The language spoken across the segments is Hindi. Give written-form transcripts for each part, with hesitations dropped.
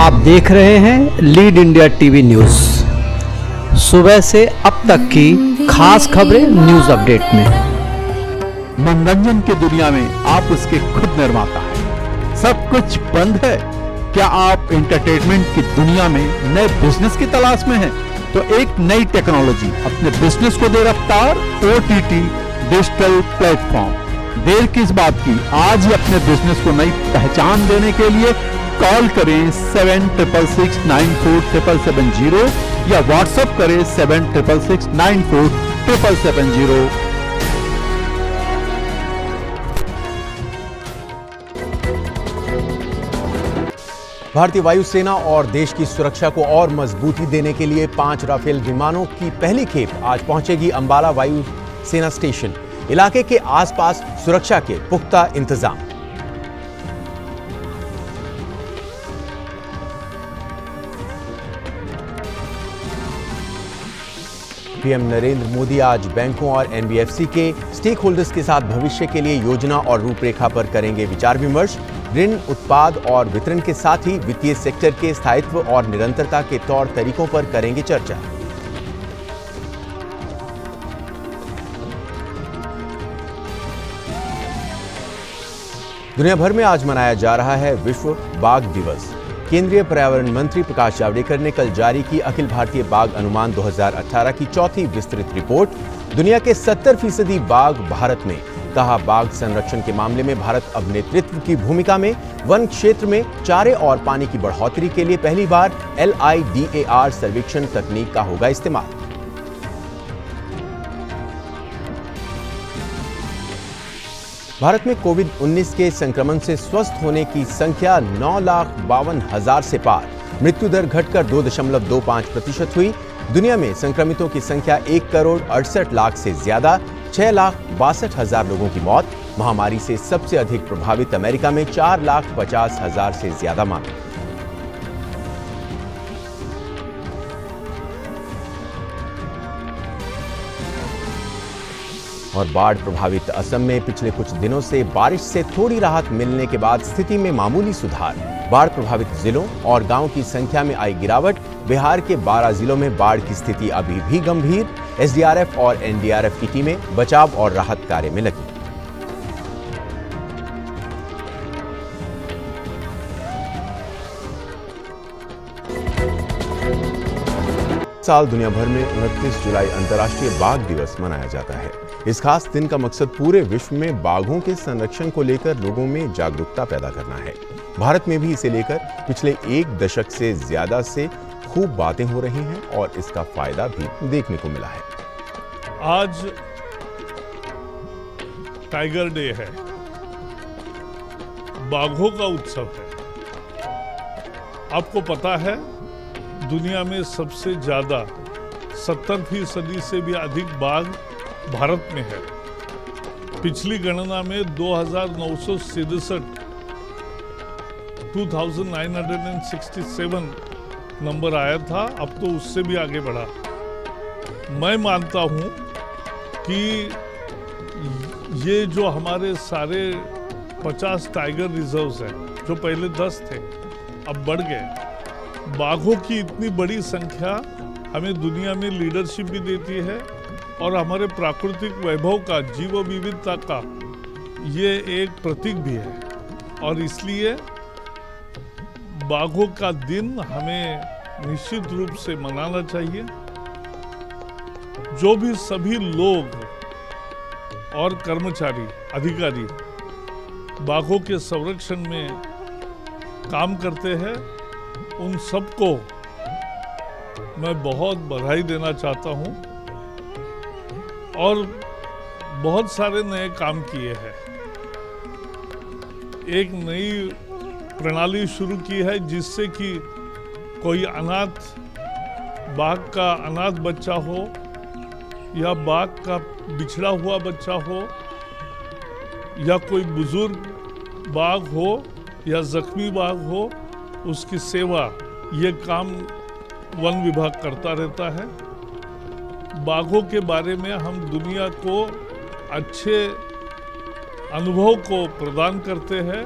आप देख रहे हैं लीड इंडिया टीवी न्यूज। सुबह से अब तक की खास खबरें न्यूज अपडेट में। मनोरंजन की दुनिया में आप उसके खुद निर्माता हैं। सब कुछ बंद है। क्या आप एंटरटेनमेंट की दुनिया में नए बिजनेस की तलाश में हैं? तो एक नई टेक्नोलॉजी अपने बिजनेस को दे रफ्तार। OTT digital platform. देर किस बात की, आज ही अपने बिजनेस को नई पहचान देने के लिए कॉल करें 7666947770 या व्हाट्सएप करें 7666947770। भारतीय वायुसेना और देश की सुरक्षा को और मजबूती देने के लिए 5 राफेल विमानों की पहली खेप आज पहुंचेगी अंबाला वायु सेना स्टेशन। इलाके के आसपास सुरक्षा के पुख्ता इंतजाम। पीएम नरेंद्र मोदी आज बैंकों और NBFC के स्टेक होल्डर्स के साथ भविष्य के लिए योजना और रूपरेखा पर करेंगे विचार विमर्श। ऋण, उत्पाद और वितरण के साथ ही वित्तीय सेक्टर के स्थायित्व और निरंतरता के तौर तरीकों पर करेंगे चर्चा। दुनिया भर में आज मनाया जा रहा है विश्व बाघ दिवस। केंद्रीय पर्यावरण मंत्री प्रकाश जावड़ेकर ने कल जारी की अखिल भारतीय बाघ अनुमान 2018 की चौथी विस्तृत रिपोर्ट। दुनिया के 70% बाघ भारत में। कहा, बाघ संरक्षण के मामले में भारत अब नेतृत्व की भूमिका में। वन क्षेत्र में चारे और पानी की बढ़ोतरी के लिए पहली बार LIDAR सर्वेक्षण तकनीक का होगा इस्तेमाल। भारत में कोविड-19 के संक्रमण से स्वस्थ होने की संख्या 9,52,000 से पार। मृत्यु दर घटकर 2.25% हुई। दुनिया में संक्रमितों की संख्या 1,68,00,000 से ज्यादा। 6,62,000 लोगों की मौत। महामारी से सबसे अधिक प्रभावित अमेरिका में 4,50,000 से ज्यादा मामले। और बाढ़ प्रभावित असम में पिछले कुछ दिनों से बारिश से थोड़ी राहत मिलने के बाद स्थिति में मामूली सुधार। बाढ़ प्रभावित जिलों और गांवों की संख्या में आई गिरावट। बिहार के 12 जिलों में बाढ़ की स्थिति अभी भी गंभीर। SDRF और NDRF की टीमें बचाव और राहत कार्य में लगी। साल दुनिया भर में 29 जुलाई अंतर्राष्ट्रीय बाघ दिवस मनाया जाता है। इस खास दिन का मकसद पूरे विश्व में बाघों के संरक्षण को लेकर लोगों में जागरूकता पैदा करना है। भारत में भी इसे लेकर पिछले 1 दशक से ज्यादा से खूब बातें हो रही हैं और इसका फायदा भी देखने को मिला है। आज टाइगर डे है, बाघों का उत्सव है। आपको पता है, दुनिया में सबसे ज्यादा 70% से भी अधिक बाघ भारत में है। पिछली गणना में 2,967 नंबर आया था, अब तो उससे भी आगे बढ़ा। मैं मानता हूं कि ये जो हमारे सारे 50 टाइगर रिजर्व्स हैं, जो पहले 10 थे, अब बढ़ गए। बाघों की इतनी बड़ी संख्या हमें दुनिया में लीडरशिप भी देती है और हमारे प्राकृतिक वैभव का, जीव विविधता का ये एक प्रतीक भी है। और इसलिए बाघों का दिन हमें निश्चित रूप से मनाना चाहिए। जो भी सभी लोग और कर्मचारी, अधिकारी बाघों के संरक्षण में काम करते हैं, उन सबको मैं बहुत बधाई देना चाहता हूं और बहुत सारे नए काम किए हैं। एक नई प्रणाली शुरू की है जिससे कि कोई अनाथ बाघ का अनाथ बच्चा हो या बाघ का बिछड़ा हुआ बच्चा हो या कोई बुजुर्ग बाघ हो या जख्मी बाघ हो, उसकी सेवा ये काम वन विभाग करता रहता है। बाघों के बारे में हम दुनिया को अच्छे अनुभव को प्रदान करते हैं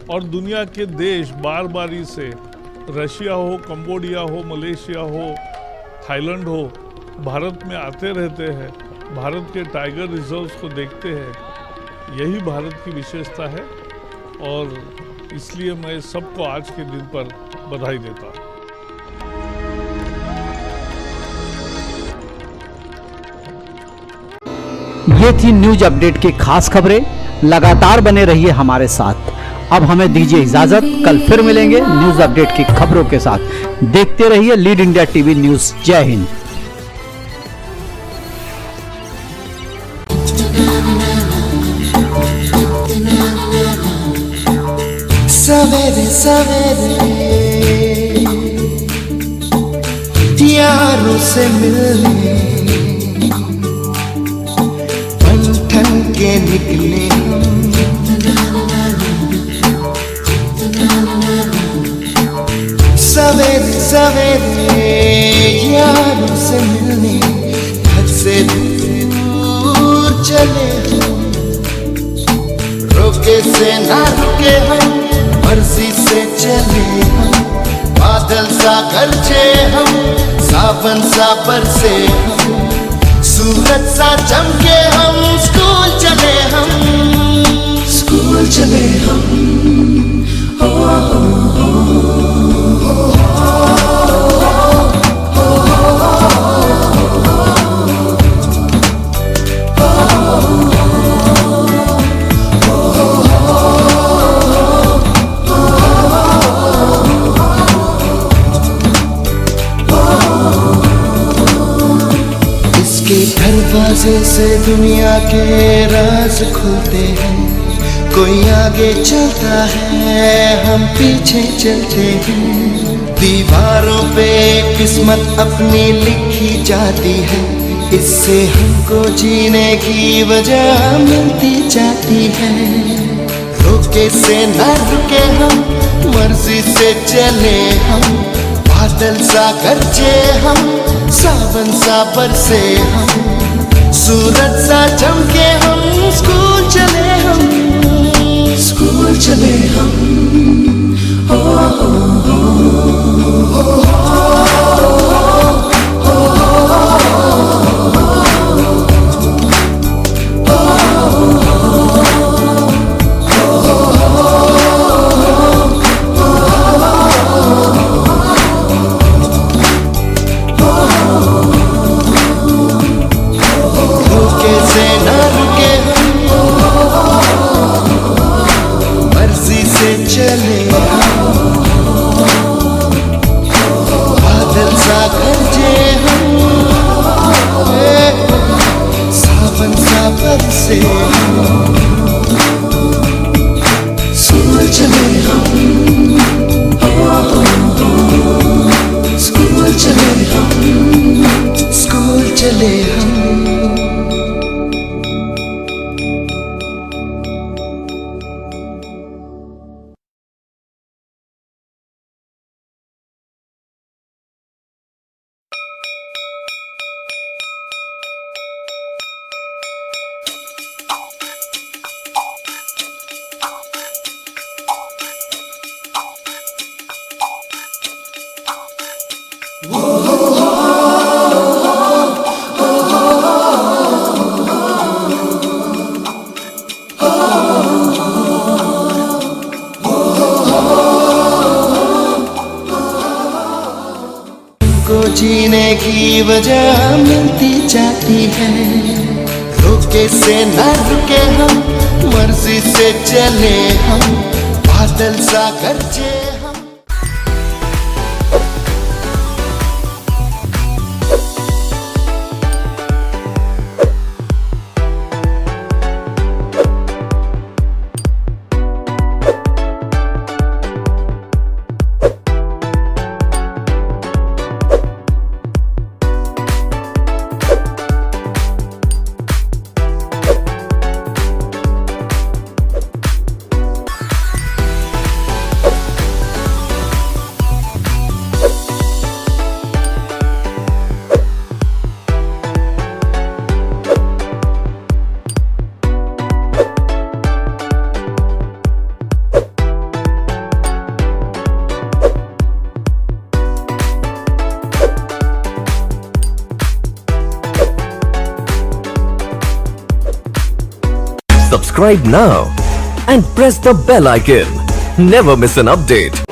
और दुनिया के देश बार बारी से रशिया हो, कंबोडिया हो, मलेशिया हो, थाईलैंड हो, भारत में आते रहते हैं, भारत के टाइगर रिजर्व्स को देखते हैं। यही भारत की विशेषता है और इसलिए मैं सबको आज के दिन पर बधाई देता हूँ। ये थी न्यूज अपडेट की खास खबरें। लगातार बने रहिए हमारे साथ। अब हमें दीजिए इजाजत, कल फिर मिलेंगे न्यूज अपडेट की खबरों के साथ। देखते रहिए लीड इंडिया टीवी न्यूज। जय हिंद। सवेरे सवेरे यारों से मिलने ठन के निकले हम, सवेरे सवेरे यारों से मिलने घर से दूर चले हम, रोके से ना रुके हम, मर्जी से चले हम, बादल सा गरजे हम, सावन सा बरसे हम, सूरज सा चमके हम, स्कूल चले हम, स्कूल चले हम। दरवाजे से दुनिया के राज खुलते हैं, कोई आगे चलता है हम पीछे चलते हैं, दीवारों पे किस्मत अपनी लिखी जाती है, इससे हमको जीने की वजह मिलती जाती है, रोके से न रुके हम, मर्जी से चले हम, बादल सा गरजे हम, सावन सा बरसे हम, सूरज सा चमके हम, स्कूल चले हम, स्कूल चले हम। जीने की वजह मिलती जाती है, रोके से न रुके हम, मर्जी से चले हम, बादल सा गरजे हम। subscribe now and press the bell icon. Never miss an update.